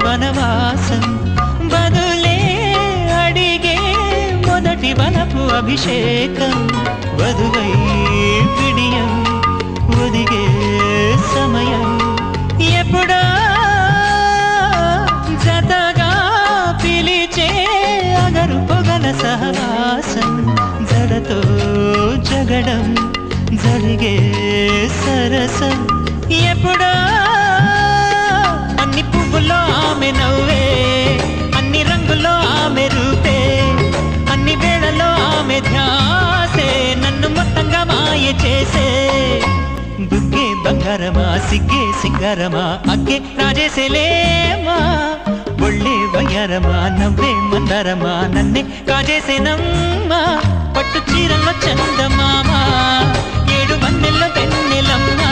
వనవాసం బదులే అడిగే మొదటి వనపు అభిషేకం వధువై విడియం ఒదిగే సమయం ఎప్పుడా జతగా పిలిచే అగరు పొగల సహవాసం జడతో జగడం జరిగే సరసం ఎప్పుడా అన్ని పువ్వుల్లో ఆమె నవ్వే అన్ని రంగుల్లో ఆమె రూపే అన్ని వేళలో ఆమె ధ్యాసే నన్ను మొత్తంగా మాయ చేసే బుగ్గే బంగారమా సిగ్గే సింగారమా అగ్గే రాజేసేలేమా ఒళ్ళే వయ్యారమా నవ్వే మందారమా నన్నే కాజేసేనమ్మా పట్టు చీరల్లో చందమామా 7 వన్నెల్లో పెన్నెలమ్మా